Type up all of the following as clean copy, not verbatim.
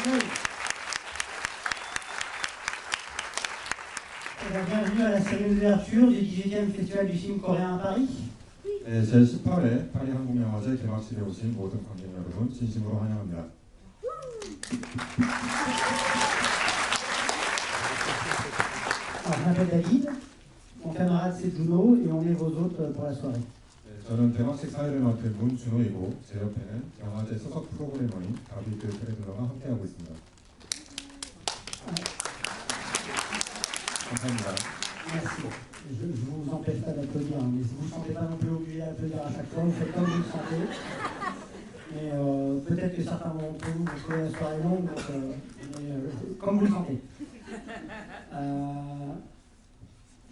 Bienvenue à la cérémonie d'ouverture du 18e Festival du film coréen à Paris. 네, 제18회 파리 한국영화제 개막식에 오신 모든 관객 여러분 진심으로 환영합니다. Alors, je m'appelle David, mon camarade c'est Juno et on est vos hôtes pour la soirée. 네, 저는 개막식 사회를 맡은 문준호이고 제 옆에는 영화제 소속 프로그래머인 다비드 트레블러가 함께하고 있습니다. 감사합니다. Merci. Je ne vous empêche pas d'applaudir, mais si vous ne vous sentez pas non plus obligé d'applaudir à chaque fois, vous faites comme vous le sentez. Mais peut-être que certains d'entre vous trouvent la soirée longue, donc, comme vous le sentez.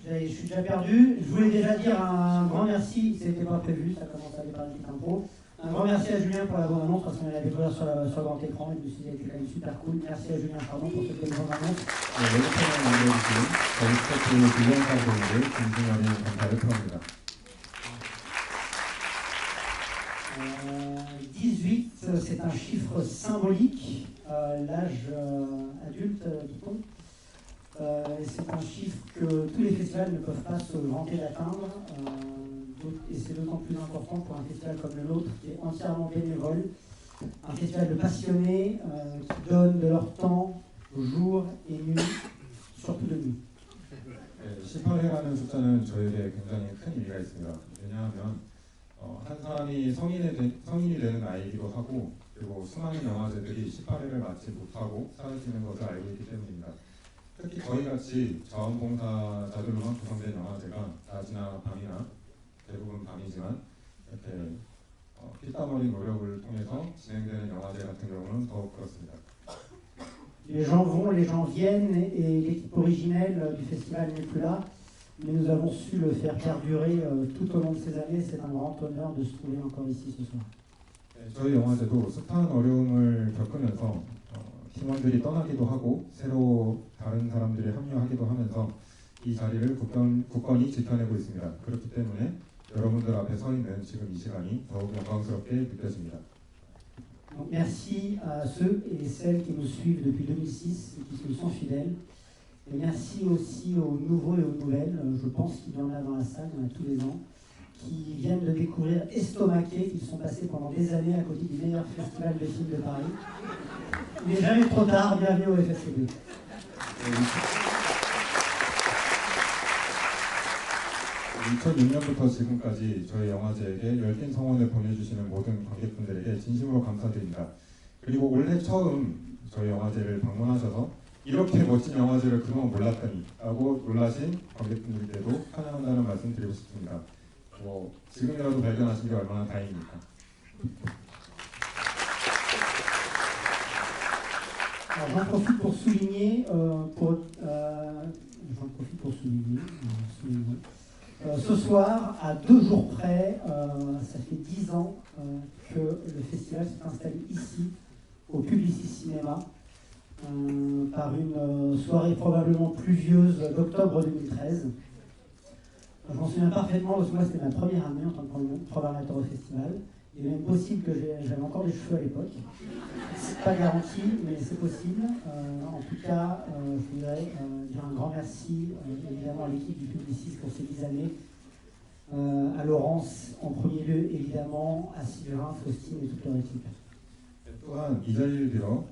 Je suis déjà perdu. Je voulais déjà dire un grand merci, c'était pas prévu, ça commence à aller par une petite intro. Un grand merci à Julien pour la bande-annonce, parce qu'on l'a découvert sur le grand écran, et je me suis dit c'était quand même super cool. Merci à Julien Chardon pour cette bonne bande-annonce. 저희 스태프의 비용사분들 진심어린 감사를 표합니다. 18, c'est un chiffre symbolique, l'âge adulte, dit-on. C'est un chiffre que tous les festivals ne peuvent pas se vanter d'atteindre, et c'est d'autant plus important pour un festival comme le nôtre, qui est entièrement bénévole, un festival de passionnés qui donnent de leur temps jour et nuit, surtout de nuit. 18회라는 숫자는 저에게 굉장히 큰 의미가 있습니다. 왜냐하면 한 사람이 성인이 되는 나이이기도 하고 그리고 수많은 영화제들이 18회를 마치 못하고 사라지는 것을 알고 있기 때문입니다. 특히 저희같이 자원봉사자들로만 구성된 영화제가 낮이나 밤이나 대부분 밤이지만 이렇게 피땀 어린 노력을 통해서 진행되는 영화제 같은 경우는 더욱 그렇습니다. Les gens vont, les gens viennent, et l'équipe originelle du festival n'est plus là, mais nous avons su le faire perdurer tout au long de ces années. C'est un grand honneur de se trouver encore ici ce soir. 저희 영화제도 숱한 어려움을 겪으면서 팀원들이 떠나기도 하고 새로 다른 사람들이 합류하기도 하면서 이 자리를 굳건히 지켜내고 있습니다. 그렇기 때문에 여러분들 앞에 서 있는 지금 이 시간이 더욱 영광스럽게 느껴집니다. Donc merci à ceux et celles qui nous suivent depuis 2006 et qui nous sont fidèles. Et merci aussi aux nouveaux et aux nouvelles, je pense qu'il y en a dans la salle, il y en a tous les ans, qui viennent de découvrir Estomaqué, qui sont passés pendant des années à côté du meilleur festival de films de Paris. Il n'est jamais trop tard, bienvenue au FFCB. 2006년부터 지금까지 저희 영화제에게 열띤 성원을 보내주시는 모든 관객분들에게 진심으로 감사드립니다. 그리고 올해 처음 저희 영화제를 방문하셔서 이렇게 멋진 영화제를 그동안 몰랐다니 라고 놀라신 관객분들께도 환영한다는 말씀 드리고 싶습니다. 지금이라도 발견하신 게 얼마나 다행입니까? J'en profite pour souligner, ce soir, à 2 jours près, ça fait 10 ans que le festival s'est installé ici, au Publicis Cinéma, par une soirée probablement pluvieuse d'octobre 2013. Je m'en souviens parfaitement parce que moi c'était ma première année en tant que programmateur au festival. Il est même possible que j'avais encore des cheveux à l'époque. C'est pas garanti, mais c'est possible. En tout cas, je voudrais dire un grand merci évidemment à l'équipe du Publicis pour ces 10 années. À Laurence en premier lieu, évidemment, à Sylvain, Faustine et toute leur équipe. 또한 이 자리를 빌어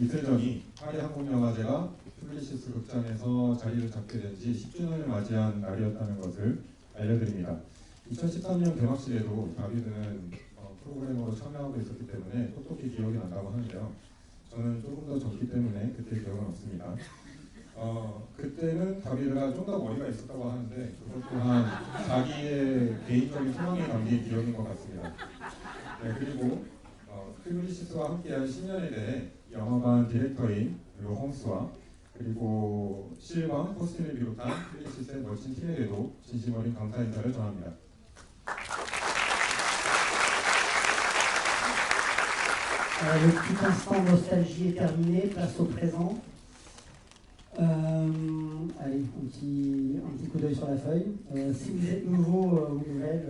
이틀 전이 파리 한국영화제가 퓨블리시스 극장에서 자리를 잡게 된 지 10주년을 맞이한 날이었다는 것을 알려드립니다. 2013년 개막식에도 다비드는 프로그래머로 참여하고 있었기 때문에 똑똑히 기억이 난다고 하는데요. 저는 조금 더 적기 때문에 그때 기억은 없습니다. 그때는 다비드가 좀 더 머리가 있었다고 하는데 그것 또한 자기의 개인적인 소망이 담긴 기억인 것 같습니다. 네, 그리고 퓨블리시스와 함께한 10년에 대해 영화관 디렉터인 홈스와 그리고 실방, 포스틴을 비롯한 퓨블리시스의 멋진 팀에게도 진심 어린 감사 인사를 전합니다. Le petit instant nostalgie est terminé, place au présent. Allez, un petit coup d'œil sur la feuille. Si vous êtes nouveau ou nouvelle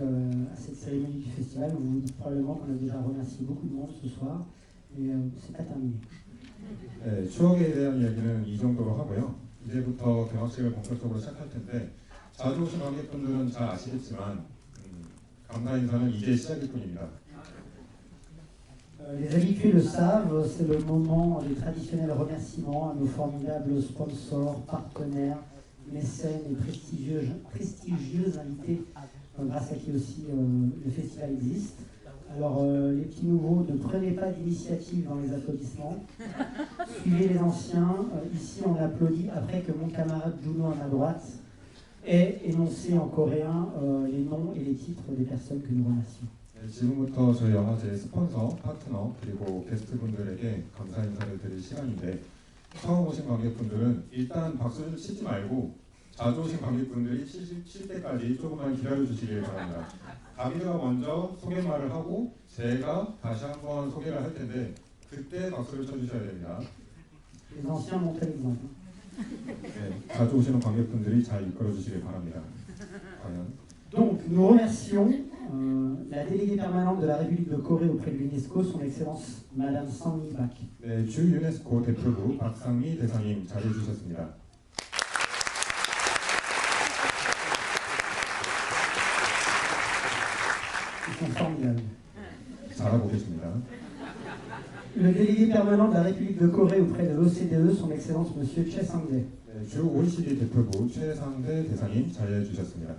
à cette cérémonie du festival, vous vous dites probablement qu'on a déjà remercié beaucoup de monde ce soir. Et c'est pas terminé. 네, 추억에 대한 이야기는 이 정도로 하고요. 이제부터 개막식을 본격적으로 시작할 텐데 자주 오신 관객분들은 잘 아시겠지만 감사 인사는 이제 시작일 뿐입니다. Les habitués le savent, c'est le moment des traditionnels remerciements à nos formidables sponsors, partenaires, mécènes et prestigieux invités, grâce à qui aussi le festival existe. Alors les petits nouveaux, ne prenez pas d'initiative dans les applaudissements, suivez les anciens. Ici on applaudit après que mon camarade Juno à ma droite ait énoncé en coréen les noms et les titres des personnes que nous remercions. 네, 지금부터 저희 영화제 스폰서, 파트너 그리고 게스트분들에게 감사 인사를 드릴 시간인데 처음 오신 관객분들은 일단 박수를 치지 말고 자주 오신 관객분들이 칠 때까지 조금만 기다려 주시길 바랍니다. 다비드가 먼저 소개말을 하고 제가 다시 한번 소개를 할 텐데 그때 박수를 쳐주셔야 됩니다. Les anciens montrent l'exemple. 네, 자주 오시는 관객분들이 잘 이끌어 주시길 바랍니다. 과연. Donc nous remercions la déléguée permanente de la République de Corée auprès de l'UNESCO, son Excellence Madame Sang-mi Bak. 네, 주 유네스코 대표부 박상미 대사님 자리해 주셨습니다. Ils sont formidables. 잘하고 계십니다. Le délégué permanent de la République de Corée auprès de l'OCDE, son Excellence Monsieur Choi Sang-dae. 네, 주 OECD 대표부 최상대 대사님 자리해 주셨습니다.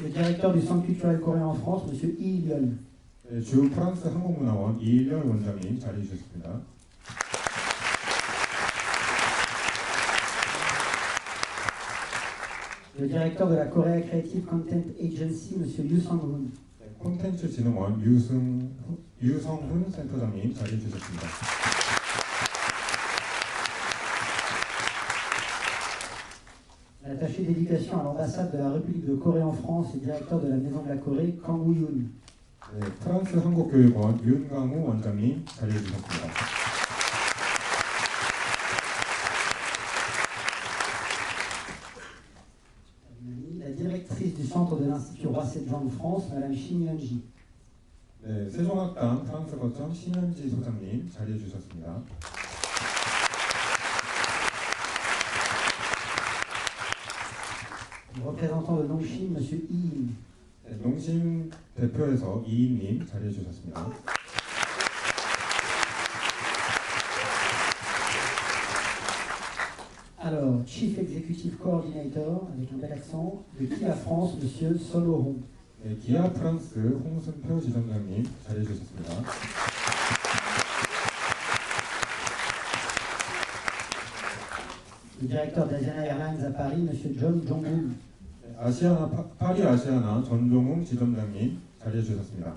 Le directeur du Centre culturel coréen en France, Monsieur Lee Il-yeol. 네, 주 프랑스 한국문화원 이일열 원장님 자리해 주셨습니다. Le directeur de la Korea Creative Content Agency, Monsieur Yu Sang-hoon. 네, 콘텐츠 진흥원 유성훈 센터장님 자리해 주셨습니다. L'attaché d'éducation à l'ambassade de la République de Corée en France et directeur de la Maison de la Corée, Kang Woo-yoon. 네, 프랑스 한국교육원 윤강우 원장님 자리해 주셨습니다. La directrice du centre de l'Institut Roi-Sejong France, Madame Shin Yeon-ji. 네, 세종학당 프랑스 거점 신현지 소장님 자리해 주셨습니다. Le représentant de Nongshim, Monsieur Lee. 네, 농심 대표에서 이인님 자리해 주셨습니다. Alors, Chief Executive Coordinator, avec un bel accent, de Kia France, Monsieur Soloron. 네, 기아 프랑스 홍순표 지점장님 자리해 주셨습니다. Le directeur d'Asiana Airlines à Paris, Monsieur John Jong-un. 네, 파리 아시아나 전종웅 지점장님 자리해 주셨습니다.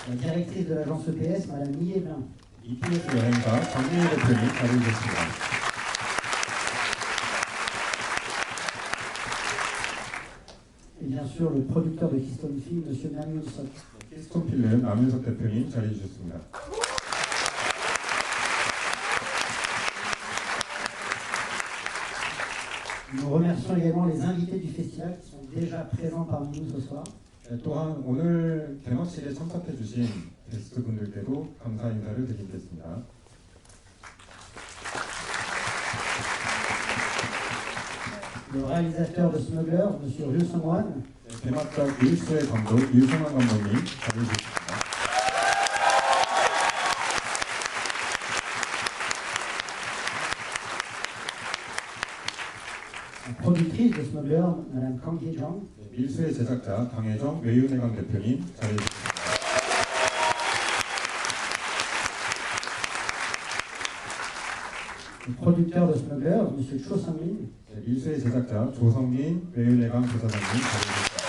La directrice de l'agence EPS, Madame Lee Evelyn. EPS 여행사 정미애 대표님 자리해 주셨습니다. Et bien sûr, le producteur de Keystone Film, Monsieur Nam Yoon-sok. 키스톤 필름 남윤석 대표님 자리해 주셨습니다. Nous remercions également les invités du festival qui sont déjà présents parmi nous ce soir. 네, 또한 오늘 개막식에 참석해 주신 게스트분들께도 감사 인사를 드리겠습니다. Le réalisateur de Smuggler, Monsieur Ryu Sung-wan. 네, 개막작 일수의 감독 유승환 감독님 자리해 주셨습니다. La productrice de Smuggler, Madame Kang Hye-jong. 네, 밀수의 제작자 강혜정 외유내강 대표님 자리해 주셨습니다. Le producteur de Smuggler, Monsieur Cho Sang-min. 네, 밀수의 제작자 조성민 외유내강 부사장님 자리해 주셨습니다.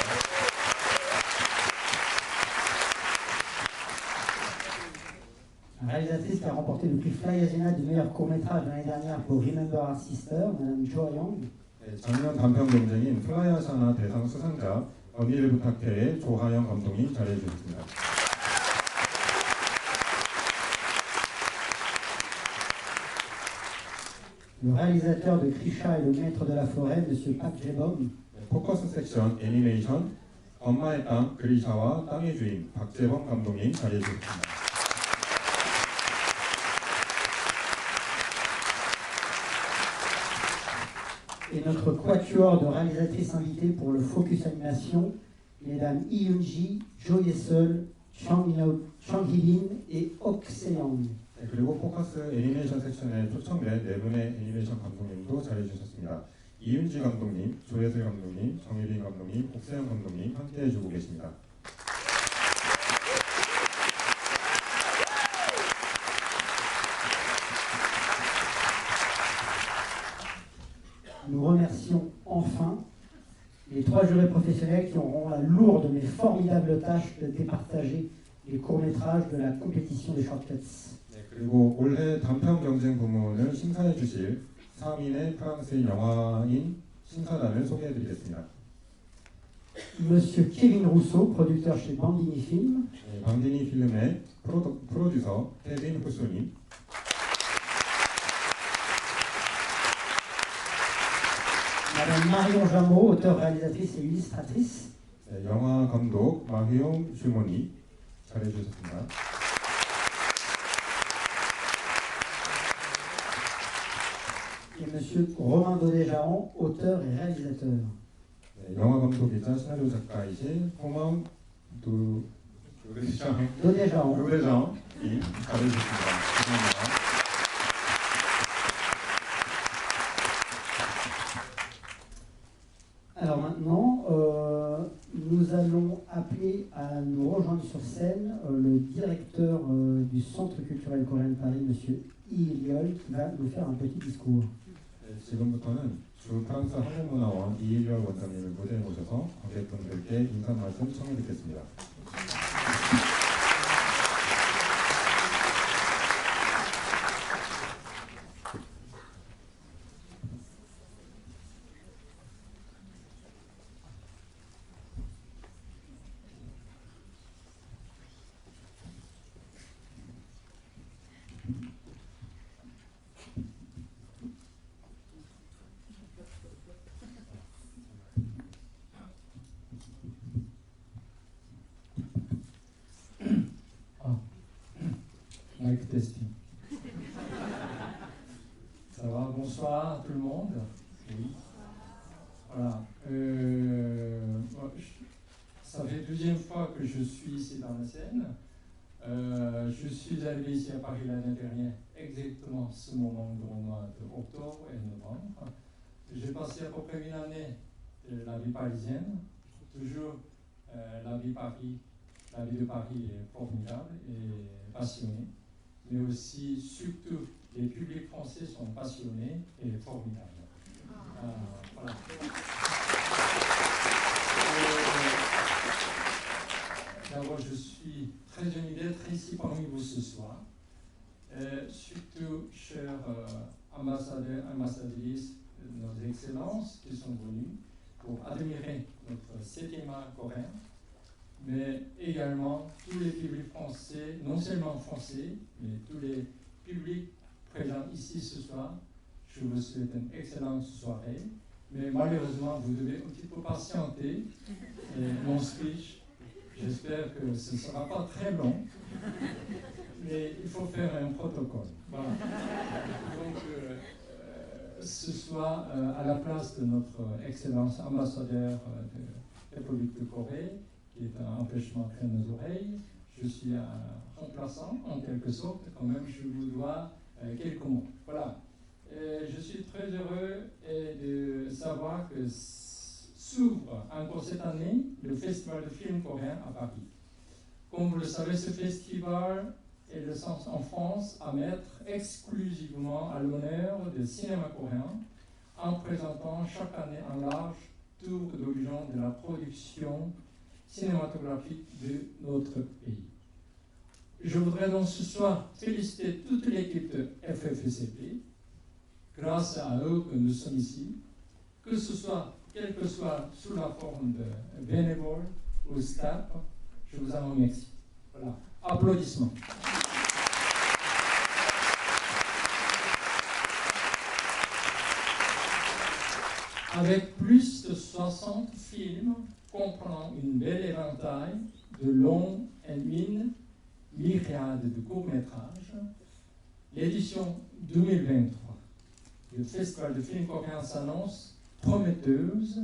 La réalisatrice qui a remporté le prix Fly Asiana du meilleur court-métrage l'année dernière pour Remember Our Sister, Madame Cho Young. 네, 작년 단편 경쟁인 플라이아샤나 대상 수상자 언니를 부탁해의 조하영 감독님 자리해 주셨습니다. le réalisateur de Krisha et le maître de la forêt, M. Park Jae-bom, 포커스 섹션 애니메이션 엄마의 땅 그리샤와 땅의 주인 박재범 감독님 자리해 주셨습니다. et notre quatuor de réalisatrices invitées pour le Focus Animation, mesdames Lee Yoon-ji, Jo Ye-seul, Chang Hee-bin et Ok Se-young. 네, 그리고 포커스 애니메이션 섹션에 초청된 네 분의 애니메이션 감독님도 자리해 주셨습니다. 이윤지 감독님, 조예슬 감독님, 정혜빈 감독님, 옥세영 감독님 함께해 주고 계십니다. Nous remercions enfin les 3 jurés professionnels qui auront la lourde mais formidable tâche de départager les courts-métrages de la compétition des shortcuts. 네, 그리고 올해 단편 경쟁 부문을 심사해 주실 3인의 프랑스의 영화인 심사단을 소개해 드리겠습니다. Monsieur Kevin Rousseau, producteur chez Bandini Film. 네, 방디니 필름의 프로듀서 케빈 후소님. Madame Marion Jameau, auteure, réalisatrice et illustratrice. 네, 영화 감독 마휘용 주모니 잘해 주셨습니다. Et Monsieur Romain Dodéjahan, auteur et réalisateur. 네, 영화 감독이자 시나리오 작가이신 호망 Dodéjahan. 도대장이 잘해 주셨습니다. 감사합니다. Alors maintenant, nous allons appeler à nous rejoindre sur scène le directeur du Centre culturel coréen de Paris, M. Lee Il-yeol, qui va nous faire un petit discours. 네, 지금부터는 주 프랑스 한국문화원 이일열 원장님을 무대에 모셔서 관객분들께 인사 말씀 청해 듣겠습니다. Mic testing. Ça va, bonsoir tout le monde. Oui. Voilà. Ça fait 2e fois que je suis ici dans la scène. Je suis arrivé ici à Paris l'année dernière, exactement ce moment au mois d'octobre et novembre. J'ai passé à peu près 1 année de la vie parisienne. Toujours la vie de Paris est formidable et passionnée. Mais aussi, surtout, les publics français sont passionnés et formidables. Voilà. D'abord, je suis très heureux d'être ici parmi vous ce soir. Surtout, chers ambassadeurs, ambassadrices, nos excellences qui sont venus pour admirer notre cinéma coréen, mais également tous les publics français, non seulement français, mais tous les publics présents ici ce soir. Je vous souhaite une excellente soirée, mais malheureusement, vous devez un petit peu patienter mon speech. J'espère que ce ne sera pas très long, mais il faut faire un protocole. Voilà. Donc, ce soir, à la place de notre excellence ambassadeur de République de Corée, qui est un empêchement près de nos oreilles, je suis un remplaçant en quelque sorte, quand même je vous dois quelques mots. Voilà. Je suis très heureux de savoir que s'ouvre encore cette année le Festival de film coréen à Paris. Comme vous le savez, ce festival est le sens en France à mettre exclusivement à l'honneur du cinéma coréen en présentant chaque année un large tour d'horizon de la production cinématographique de notre pays. Je voudrais donc ce soir féliciter toute l'équipe de FFCP. Grâce à eux que nous sommes ici, que ce soit, quelle que soit sous la forme de bénévoles ou staff, je vous en remercie. Voilà. Applaudissements. avec plus de 60 films comprenant une belle éventail de longs et une myriade de courts-métrages. L'édition 2023 du Festival de films coréens s'annonce prometteuse,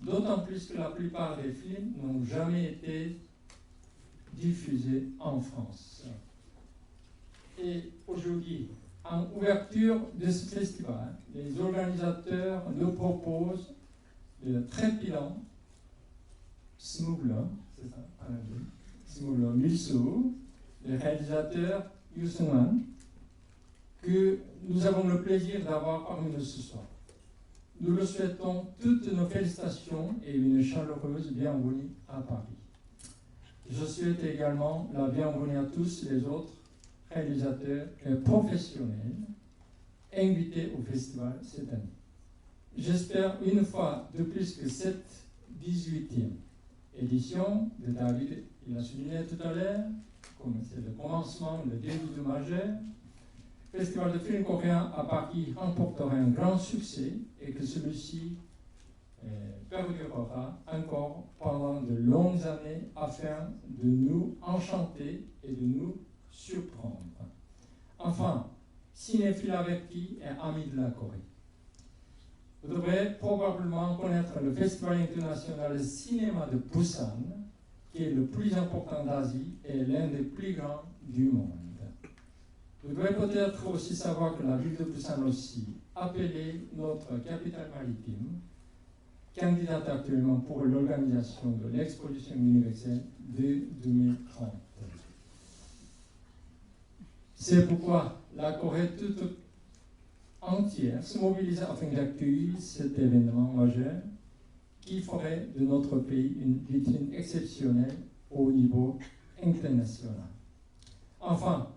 d'autant plus que la plupart des films n'ont jamais été diffusés en France. Et aujourd'hui, en ouverture de ce festival, les organisateurs nous proposent le trépilant Smuggler, c'est ça, Smuggler Milso, le réalisateur Yoo Seung-wan, que nous avons le plaisir d'avoir parmi nous ce soir. Nous le souhaitons toutes nos félicitations et une chaleureuse bienvenue à Paris. Je souhaite également la bienvenue à tous les autres réalisateurs et professionnels invités au festival cette année. J'espère une fois de plus que cette 18e édition de David, il a souligné tout à l'heure, comme c'est le commencement, le début de majeur, le Festival de films coréens à Paris remportera un grand succès et que celui-ci perdurera encore pendant de longues années afin de nous enchanter et de nous surprendre. Enfin, cinéphile averti et ami de la Corée. Vous devrez probablement connaître le Festival international de cinéma de Busan, qui est le plus important d'Asie et l'un des plus grands du monde. Vous devez peut-être aussi savoir que la ville de Busan aussi, appelée notre capitale maritime, candidate actuellement pour l'organisation de l'exposition universelle de 2030. C'est pourquoi la Corée toute entière se mobilise afin d'accueillir cet événement majeur qui ferait de notre pays une vitrine exceptionnelle au niveau international. Enfin,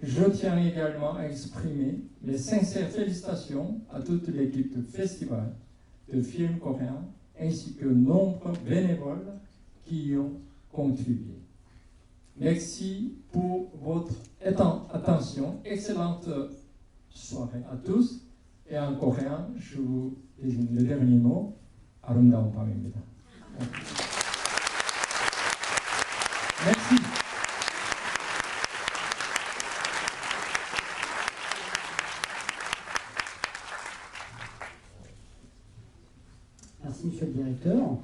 je tiens également à exprimer mes sincères félicitations à toute l'équipe du festival de films coréens ainsi que nombreux bénévoles qui y ont contribué. Merci pour votre attention. Excellente soirée à tous. Et en coréen, je vous désigne le dernier mot. 아름다운 밤입니다. Merci. Merci, monsieur le directeur.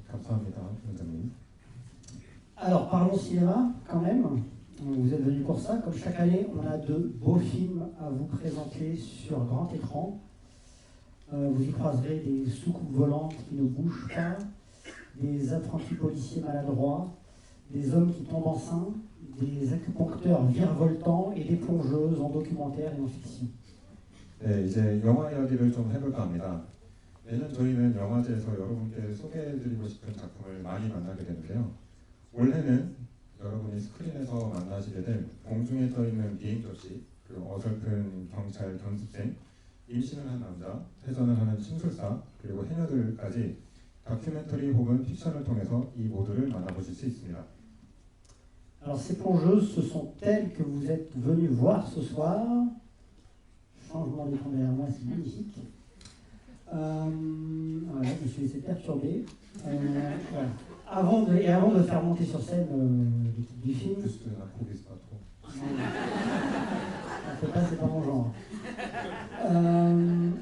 감사합니다, 원장님. Alors, parlons cinéma quand même. Vous êtes venus pour ça. Comme chaque année, on a de beaux films à vous présenter sur grand écran. Vous y croiserez des soucoupes volantes qui ne bougent pas, des apprentis policiers maladroits, des hommes qui tombent enceintes, des acupuncteurs virevoltants et des plongeuses en documentaire et en fiction. 네, 이제 영화 이야기를 좀 해볼까 합니다. 매년 저희는 영화제에서 여러분께 소개해드리고 싶은 작품을 많이 만나게 되는데요. 올해는 여러분이 스크린에서 만나시게 될 공중에 떠있는 비행 접시, 그리고 어설픈 경찰 견습생, 임신을 한 남자, 해전을 하는 침술사, 그리고 해녀들까지 다큐멘터리 혹은 픽션을 통해서 이 모두를 만나보실 수 있습니다. Alors ces plongeuses, ce sont elles que vous êtes venus voir ce soir. Changement d'écran derrière moi, c'est magnifique. Voilà, je me suis laissé perturber. Voilà. Avant de faire monter sur scène l'équipe du film. Juste n'improvise pas trop. On fait pas, c'est pas mon genre.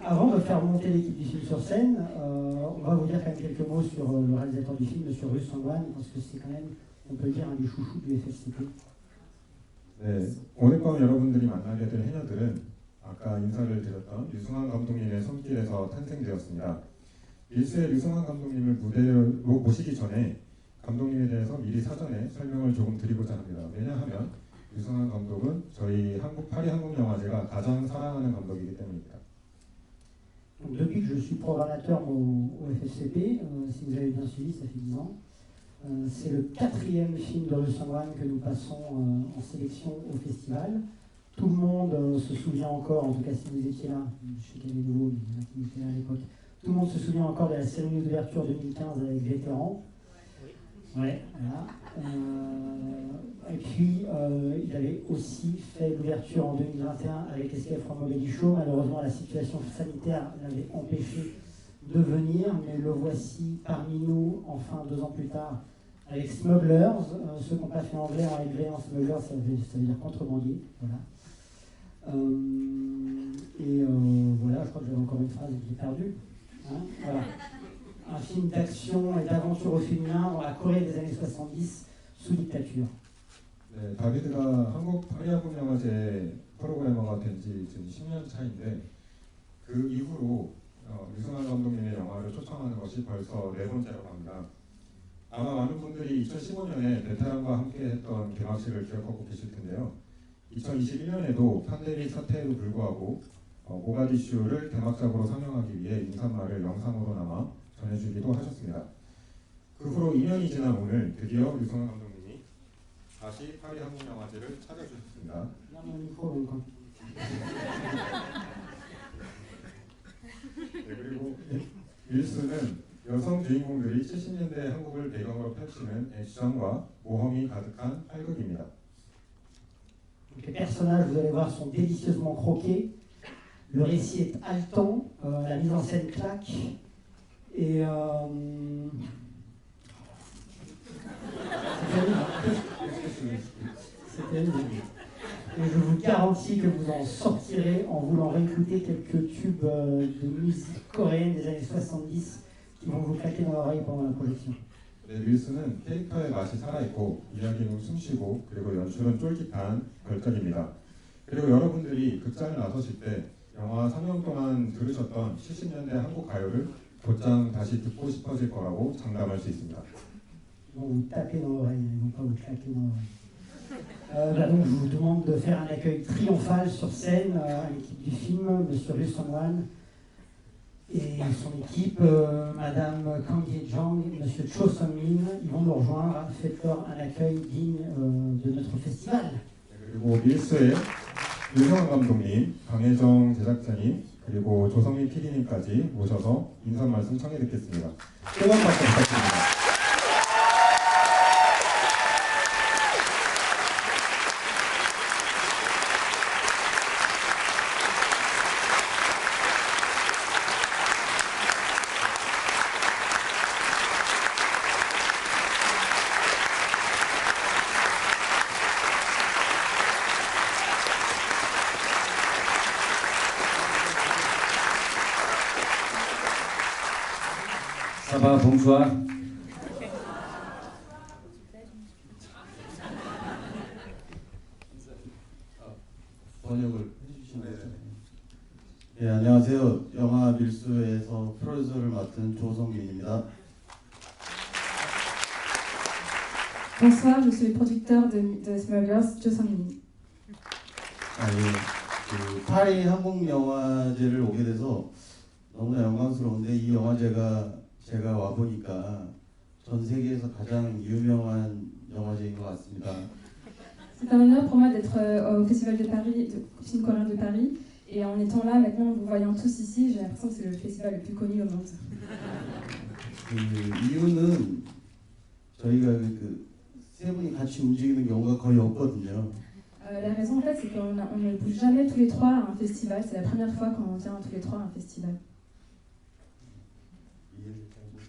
Avant de faire monter l'équipe du film sur scène, on va vous dire quand même quelques mots sur le réalisateur du film, monsieur Yoo Seung-wan, parce que c'est quand même, on peut dire, un des chouchous du FSCP. 네, 오늘 밤 여러분들이 만나게 될 해녀들은 아까 인사를 드렸던 류승환 감독님의 손길에서 탄생되었습니다. 일세 류승환 감독님을 무대로 모시기 전에 감독님에 대해서 미리 사전에 설명을 조금 드리고자 합니다. 왜냐하면 류승환 감독은 저희 파리 한국영화제가 가장 사랑하는 감독이기 때문입니다. Donc, depuis que je suis programmateur au FSCP, si vous avez bien suivi, ça fait 10 ans, c'est le 4e film de Yoo Seung-wan que nous passons en sélection au festival. Tout le monde se souvient encore, en tout cas si vous étiez là, je sais qu'il y avait des nouveaux, mais qui étaient là à l'époque, tout le monde se souvient encore de la cérémonie d'ouverture 2015 avec Vétéran. Ouais, voilà. Et puis, il avait aussi fait l'ouverture en 2021 avec SKF Romobelli Show. Malheureusement, la situation sanitaire l'avait empêché de venir, mais le voici parmi nous, enfin 2 ans plus tard, avec Smugglers. Ceux qui n'ont pas fait anglais en anglais, en Smugglers, ça veut dire contrebandier. Voilà. Voilà, je crois que j'avais encore une phrase que j'ai perdue. Hein, voilà. Un film d'action et d'aventure au féminin dans la Corée des années 70 sous dictature. 네, 다비드가 한국 파리한국 영화제 프로그래머가 된 지 지금 10년 차인데 그 이후로 류승환 감독님의 영화를 초청하는 것이 벌써 4번째라고 합니다. 아마 많은 분들이 2015년에 베테랑과 함께 했던 개막식을 기억하고 계실 텐데요. 2021년에도 팬데믹 사태에도 불구하고 모가디슈를 개막작으로 상영하기 위해 인사말을 영상으로 남아 전해주기도 하셨습니다. 그 후로 2년이 지난 오늘 드디어 류승환 감독님이 다시 파리 한국영화제를 찾아주셨습니다. 네, 그리고 윌스는 여성 주인공들이 70년대 한국을 배경으로 펼치는 액션과 모험이 가득한 활극입니다. Les personnages, vous allez voir, sont délicieusement croqués. Le récit est haletant, la mise en scène claque. Et c'est terrible. Et je vous garantis que vous en sortirez en voulant réécouter quelques tubes de musique coréenne des années 70 qui vont vous claquer dans l'oreille pendant la projection. 네, 윌스는 캐릭터의 맛이 살아있고 이야기는 숨쉬고 그리고 연출은 쫄깃한 걸작입니다. 그리고 여러분들이 극장에 나서실 때 영화 상영 동안 들으셨던 70년대 한국 가요를 곧장 다시 듣고 싶어질 거라고 장담할 수 있습니다. Ils vont vous taper dans l'oreille, ils vont pas vous claquer dans l'oreille. Donc je vous demande de faire un accueil triomphal sur scène à l'équipe du film, Monsieur Ryu Song-wan et son équipe, Madame Kang Ye-jang, Monsieur Cho Sung-min. Ils vont nous rejoindre. Faites-leur un accueil digne de notre festival. 그리고 밀스의 유성환 감독님, 강혜정 제작자님, 그리고 조성민 PD님까지 모셔서 인사 말씀 청해 듣겠습니다. 뜨거운 박수 부탁드립니다. Ça va, bonsoir. 번역을 해주시면 되죠. 네, 안녕하세요. 영화 밀수에서 프로듀서를 맡은 조성민입니다. Bonsoir, je suis le producteur de Smugglers, Jo Sung-min. 그 파리 한국 영화제를 오게 돼서 너무나 영광스러운데 이 영화제가 제가 와 보니까 전 세계에서 가장 유명한 영화제인 것 같습니다. C'est un honneur pour moi d'être au Festival de Paris, du film coréen de Paris, et en étant là maintenant, vous voyant tous ici, j'ai l'impression que c'est le festival le plus connu au monde. 그 이유는 저희가 세 분이 같이 움직이는 경우가 거의 없거든요. La raison en fait, c'est qu'on ne bouge jamais tous les trois à un festival. C'est la première fois qu'on vient tous les trois à un festival.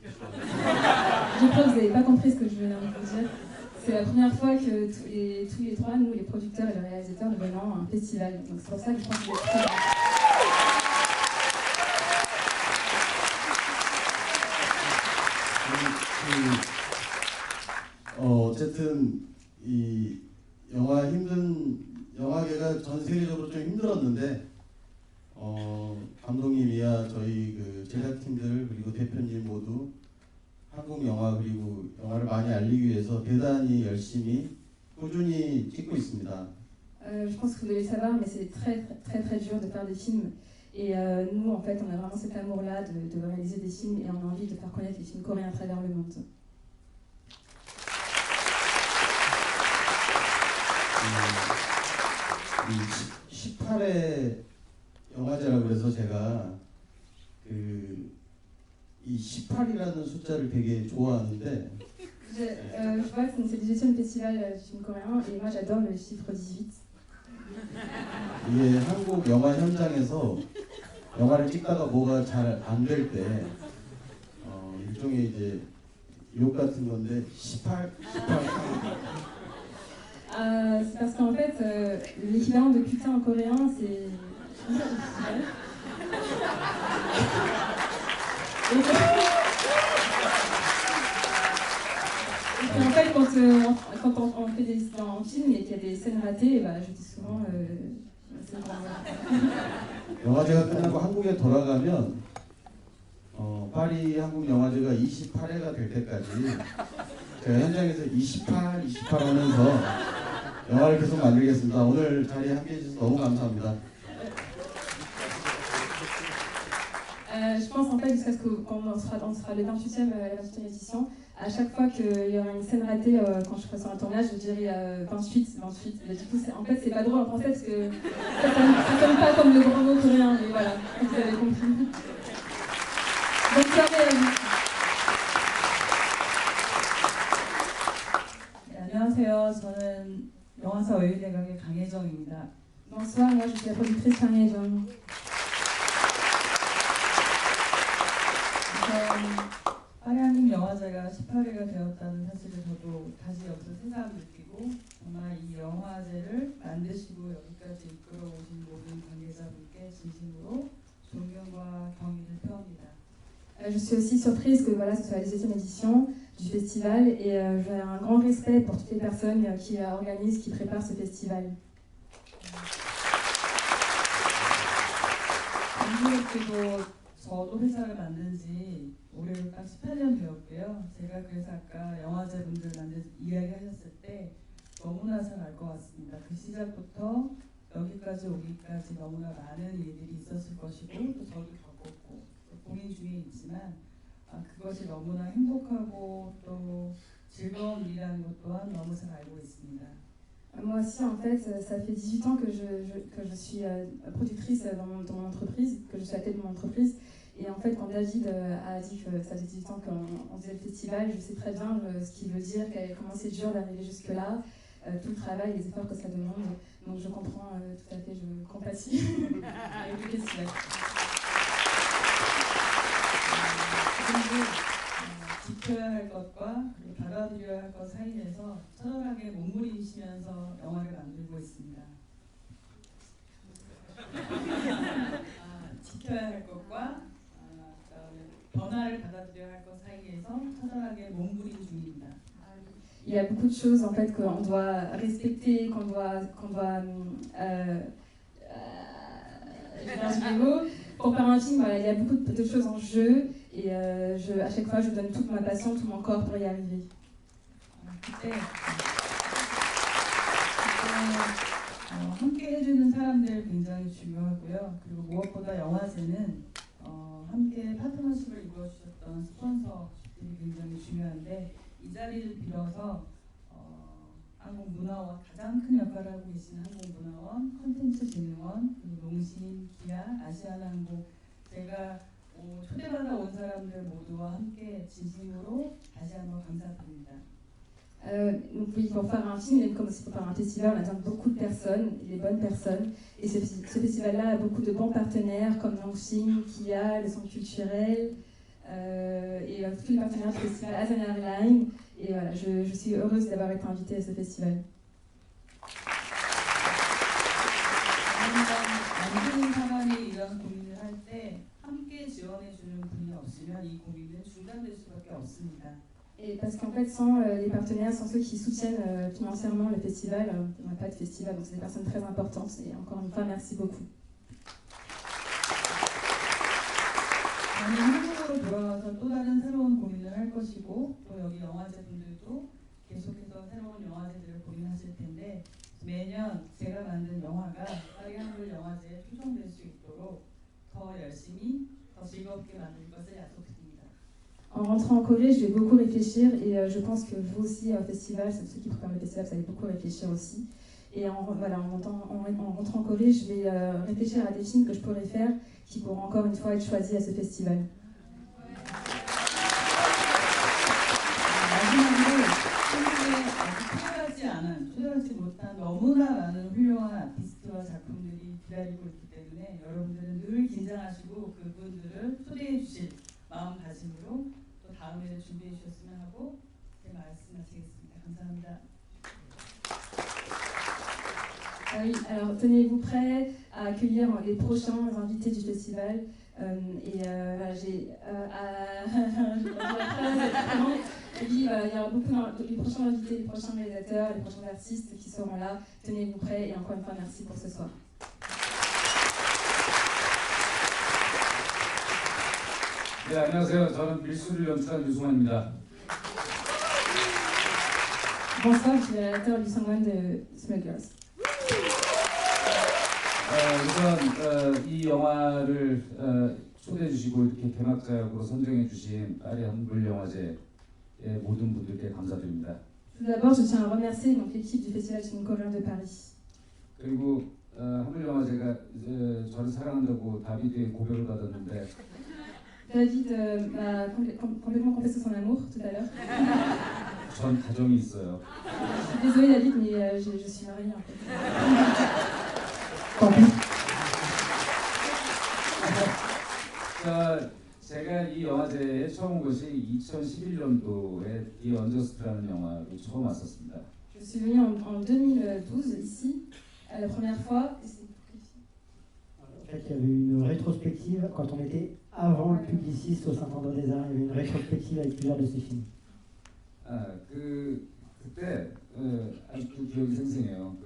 Je crois que vous n'avez pas compris ce que je viens de vous dire. C'est la première fois que tous les trois, nous les producteurs et les réalisateurs, nous venons à un festival. Donc c'est pour ça que je pense que c'est très bien. 어쨌든 이 영화계가 전 세계적으로 좀 힘들었는데 감독님이야 저희 그 제작팀들 그리고 대표님 모두 한국 영화 그리고 영화를 많이 알리기 위해서 대단히 열심히 꾸준히 찍고 있습니다. Je pense que vous devez le savoir, mais c'est très dur de faire des films. Et nous, en fait, on a vraiment cet amour-là de réaliser des films et on a envie de faire connaître les films coréens à travers le monde. 18회 영화제라고 그래서 제가 이 18이라는 숫자를 되게 좋아하는데 Je vois que c'est le 18e festival du film coréen et moi j'adore le chiffre 18. 이게 한국 영화 현장에서 영화를 찍다가 뭐가 잘 안 될 때 일종의 이제 욕 같은 건데 18. C'est parce qu'en fait, l'équivalent de putain en coréen, c'est. Et en fait, quand on fait des en film et qu'il y a des scènes ratées, bah, je dis souvent. 영화제가 끝나고 한국에 돌아가면 파리 한국 영화제가 28회가 될 때까지 제가 현장에서 28 하면서 영화를 계속 만들겠습니다. 오늘 자리에 함께해 주셔서 너무 감사합니다. Je pense en fait jusqu'à ce qu'on sera le 28e, la 28e édition, à chaque fois qu'il y aura une scène ratée quand je serai sur un tournage, je dirai 28. Et du coup, en fait, c'est pas drôle en français parce que ça sonne pas comme le grand mot coréen, mais voilà, vous avez compris. Bonne soirée à vous. 안녕하세요. 저는 영화사 외유대각의 강혜정입니다. Bonsoir, moi je suis la productrice Kang Hae-jung. 파리 한국 영화제가 18회가 되었다는 사실을 저도 다시 여기서 새삼 느끼고 정말 이 영화제를 만드시고 여기까지 이끌어 오신 모든 관계자분께 진심으로 존경과 경의를 표합니다. Je suis aussi surprise que voilà, ce soit la 17e édition du festival et j'ai un grand respect pour toutes les personnes qui organisent, qui préparent ce festival. 안타깝게도 저도 회사를 만든 지 올해로 딱 18년 되었고요. 제가 그래서 아까 영화제 분들 이야기하셨을 때 너무나 잘 알 것 같습니다. 그 시작부터 여기까지 오기까지 너무나 많은 일들이 있었을 것이고 또 저도 겪었고 고민 중에 있지만 그것이 너무나 행복하고 또 즐거운 일이라는 것 또한 너무 잘 알고 있습니다. Moi aussi, en fait, ça fait 18 ans que je suis productrice dans mon entreprise, que je suis à la tête de mon entreprise. Et en fait, quand David a dit que ça faisait 18 ans qu'on faisait le festival, je sais très bien ce qu'il veut dire, comment c'est dur d'arriver jusque-là, tout le travail, les efforts que ça demande. Donc je comprends tout à fait, je compatis avec le festival. 지켜야 할 것과 받아들여야 할 것 사이에서 처절하게 몸부림치면서 영화를 만들고 있습니다. 지켜야 할 것과 변화를 받아들여야 할 것 사이에서 처절하게 몸부림 중입니다. Il y a beaucoup de choses en fait qu'on doit respecter, qu'on doit pour faire un film, voilà, il y a beaucoup de choses en jeu et à chaque fois je donne toute ma passion, tout mon corps pour y arriver. 함께 해주는 사람들 굉장히 중요하고요. 그리고 무엇보다 영화제는 함께 파트너십을 이루어주셨던 스폰서들이 굉장히 중요한데 이 자리를 빌어서 한국문화원 가장 큰 역할을 하고 계신 한국문화원, 콘텐츠진흥원, 그리고 농심, 기아, 아시아나항공 제가 초대받아 온 사람들 모두와 함께 진심으로 다시 한번 감사드립니다. Donc oui, pour faire un film, comme aussi pour faire un festival, on a besoin de beaucoup de personnes, des bonnes personnes. Et ce festival-là a beaucoup de bons partenaires comme Nongxing, Kia, le Centre culturel et tous les partenaires du festival Asiana Airlines. Et voilà, je suis heureuse d'avoir été invitée à ce festival. 만드는 사람이 이런 고민을 할 때 함께 지원해주는 분이 없으면 이 고민은 중단될 수밖에 없습니다. Et parce qu'en fait, sans les partenaires, sans ceux qui soutiennent financièrement le festival, il n'y aurait pas de festival. Donc c'est des personnes très importantes. Et encore une fois, merci beaucoup. 저는 한국으로 돌아와서 또 다른 새로운 고민을 할 것이고 또 여기 영화제 분들도 계속해서 새로운 영화제들을 고민하실 텐데 매년 제가 만든 영화가 파리 한국 영화제에 초청될 수 있도록 더 열심히 더 즐겁게 만들 것을 약속드립니다. En rentrant en Corée, je vais beaucoup réfléchir et je pense que vous aussi, au festival, ceux qui préparent le festival, vous allez beaucoup réfléchir aussi. Et en rentrant en Corée, je vais réfléchir à des films que je pourrais faire qui pourront encore une fois être choisis à ce festival. 마지막으로 있지만 너무나 많은 훌륭한 아티스트와 작품들이 기다리고 있기 때문에 여러분들은 늘 긴장하시고 그분들을 초대해 주실 마음가짐으로 또 다음 회를 준비해 주셨으면 하고 제 말씀 마치겠습니다. 감사합니다. Oui, alors tenez-vous prêts à accueillir les prochains invités du festival. Voilà, j'ai et puis il y aura beaucoup les prochains invités, les prochains réalisateurs, les prochains artistes qui seront là. Tenez-vous prêts et encore une fois merci pour ce soir. 네, 안녕하세요. 저는 밀수를 연출한 유승환입니다. Bonsoir, je suis le réalisateur du Sangwan de Smugglers. 우선 이 영화를 초대해 주시고 이렇게 개막작으로 선정해 주신 파리 한글영화제의 모든 분들께 감사드립니다. Tout d'abord, je tiens à remercier donc l'équipe du Festival Film Coréen de Paris. 그리고 한글영화제가 저를 사랑한다고 다비드에 고백을 받았는데 David m'a complètement confessé son amour tout à l'heure. 전 가정이 있어요. Je suis désolée David, mais je suis mariée en fait. 제가 이 영화제에 처음 온 것이 2011년도에 디 언저스트라는 영화로 처음 왔었습니다. Je suis venue en 2012 ici, la première fois. En fait, il y avait une rétrospective quand on était avant le Publiciste au Saint-André des Arts. Il y avait une rétrospective avec plusieurs de ses films. 그때 아직도 기억이 생생해요.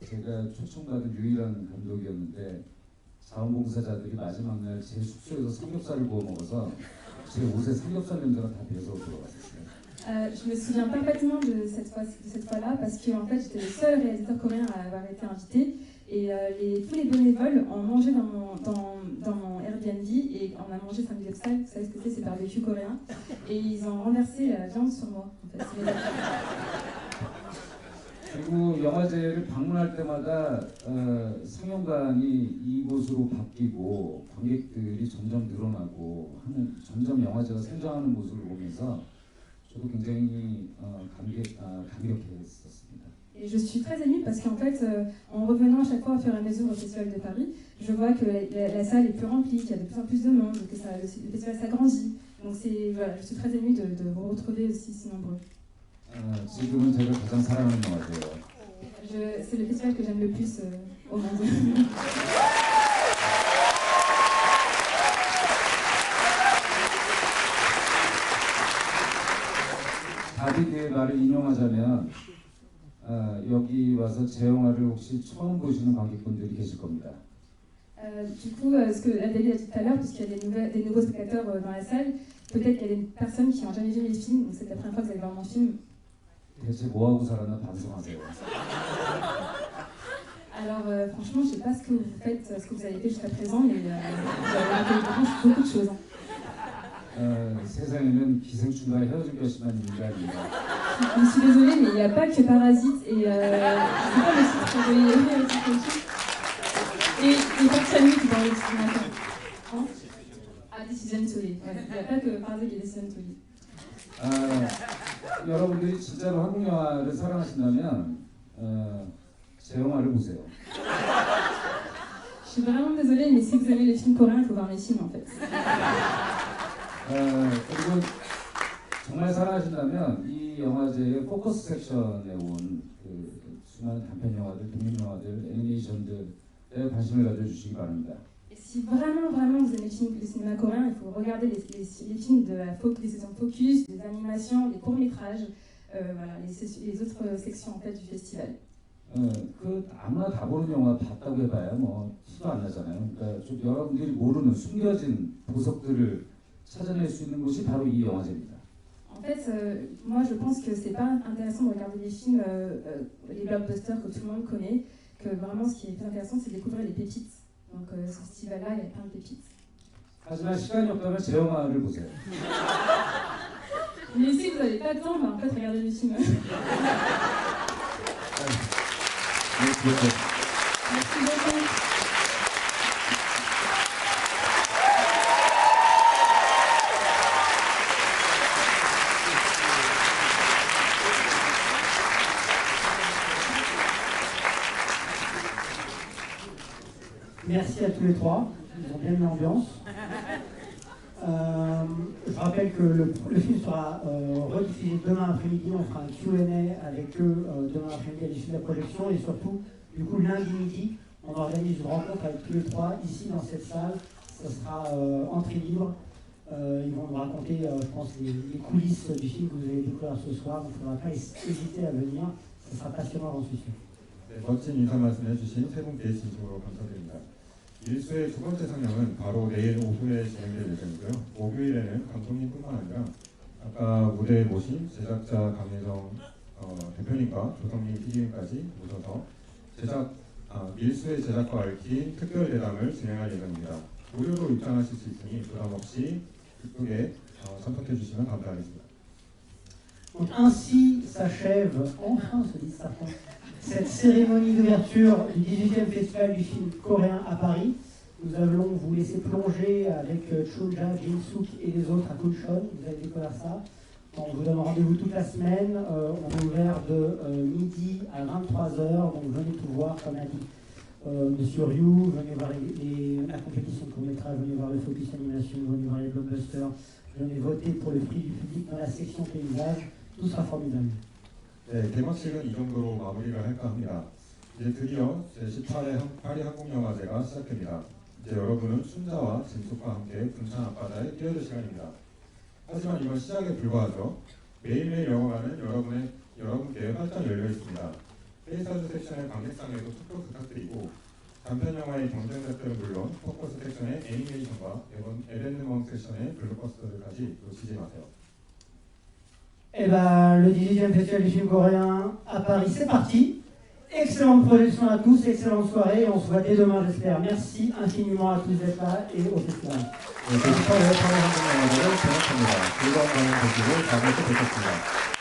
제가 초청받은 유일한 감독이었는데 자원봉사자들이 마지막 날 제 숙소에서 삼겹살을 구워 먹어서 제 옷에 삼겹살 냄새가 다 배서 들어갔었어요. Je me souviens parfaitement de cette fois-là parce que en fait, j'étais le seul réalisateur coréen à avoir été invité et tous les bénévoles ont mangé dans mon Airbnb et on a mangé samgyeopsal, vous savez ce que c'est barbecue coréen, et ils ont renversé la viande sur moi. En fait. 그리고 영화제를 방문할 때마다 상영관이 이곳으로 바뀌고 관객들이 점점 늘어나고 점점 영화제가 성장하는 모습을 보면서 저도 굉장히 감격했었습니다. Et je suis très émue parce qu'en fait, en revenant à chaque fois au fur et à mesure au Festival de Paris, je vois que la salle est plus remplie, qu'il y a de plus en plus de monde, que le festival s'agrandit. Donc voilà, je suis très émue de vous retrouver aussi si nombreux. 지금은 제가 가장 사랑하는 영화제예요. C'est le festival que j'aime le plus au monde. 다비드의 말을 인용하자면 여기 와서 제 영화를 혹시 처음 보시는 관객분들이 계실 겁니다. Du coup, ce que David a dit tout à l'heure, puisqu'il y a des nouveaux spectateurs dans la salle, peut-être qu'il y a des personnes qui n'ont jamais vu mes films, donc c'est la première fois que vous allez voir mon film. 대체 뭐 하고 살았나 반성하세요. Alors franchement, je ne sais pas ce que vous faites, ce que vous avez fait jusqu'à présent, mais vous avez raconté beaucoup de choses. 세상에는 기생충과 헤어질 것이만 인간입니다. Je suis désolée, mais il n'y a pas que Parasite et c'est pas le titre et Park Chan-wook dans le cinéma. Hein? Ah, Decision to Live. Il n'y a pas que Parasite et Decision to Live. 여러분들이 진짜로 한국 영화를 사랑하신다면 제 영화를 보세요. Je suis vraiment désolée, mais si vous aimez les films coréens, il faut voir mes films en fait. 그리고 정말 사랑하신다면 이 영화제의 포커스 섹션에 온 수많은 단편 영화들, 독립 영화들, 애니메이션들에 관심을 가져주시기 바랍니다. Et si vraiment vous aimez le cinéma coréen, il faut regarder les films de des saisons Focus, des animations, des courts-métrages, voilà, les autres sections en fait du festival. 아무나 다 보는 영화 봤다고 해봐야 뭐 티도 안 나잖아요. 그러니까 좀 여러분들이 모르는 숨겨진 보석들을 찾아낼 수 있는 곳이 바로 이 영화제입니다. En fait, moi je pense que c'est pas intéressant de regarder les films, les blockbusters que tout le monde connaît, que vraiment ce qui est plus intéressant c'est de découvrir les pépites. Donc ce festival-là, il y a plein de pépites. 하지만 시간이 없다면 제 영화를 보세요. Mais si vous n'avez pas de temps, en fait regardez les films. Merci beaucoup. Merci à tous les trois, ils ont bien mis l'ambiance. Je rappelle que le film sera rediffusé demain après-midi, on fera un Q&A avec eux demain après-midi à l'issue de la projection, et surtout, du coup, lundi midi, on organise une rencontre avec tous les trois ici dans cette salle. Ça sera entrée libre. Ils vont nous raconter, je pense, les coulisses du film que vous allez découvrir ce soir, donc il ne faudra pas hésiter à venir. Ça sera passionnant, j'en suis sûr. 네, 멋진 인사 말씀해주신 세 분께 진심으로 감사드립니다. 일수의 두 번째 상영은 바로 내일 오후에 진행될 예정이고요. 목요일에는 감독님뿐만 아니라 아까 무대에 모신 제작자 강혜정 대표님과 조성민 PD님까지 모셔서 밀수의 제작과 얽힌 특별 대담을 진행할 예정입니다. 무료로 입장하실 수 있으니 부담 없이 기쁘게 선택해 주시면 감사하겠습니다. Donc ainsi s'achève, enfin se dit certains, cette cérémonie d'ouverture du 18e Festival du film coréen à Paris. Nous allons vous laisser plonger avec Chunja, Jin-Suk et les autres à Kunchon. Vous allez découvrir ça. On vous donne rendez-vous toute la semaine. On est ouvert de midi à 23h. Donc venez tout voir, comme a dit Monsieur Ryu. Venez voir la compétition de court-métrage, venez voir le Focus Animation, venez voir les blockbusters. Venez voter pour le prix du public dans la section paysage. Tout sera formidable. 네, 개막식은 이 정도로 마무리를 할까 합니다. 이제 드디어 제18회 파리 한국영화제가 시작됩니다. 이제 여러분은 춘자와 진숙과 함께 분찬 앞바다에 뛰어들 시간입니다. 하지만 이건 시작에 불과하죠. 매일매일 영화관은 여러분께 활짝 열려 있습니다. 페이사드 섹션의 관객상에도 투표 부탁드리고 단편 영화의 경쟁작들은 물론 포커스 섹션의 애니메이션과 에벤트먼트 섹션의 블록버스터들까지 놓치지 마세요. Eh ben, le 18e Festival du film coréen à Paris, c'est parti. Excellente projection à tous, excellente soirée, et on se voit dès demain, j'espère. Merci infiniment à tous d'être là et au festival. 네, 제18회 파리 한국영화제를 개막합니다. 즐거운 관람 되시고 다음에 또 뵙겠습니다.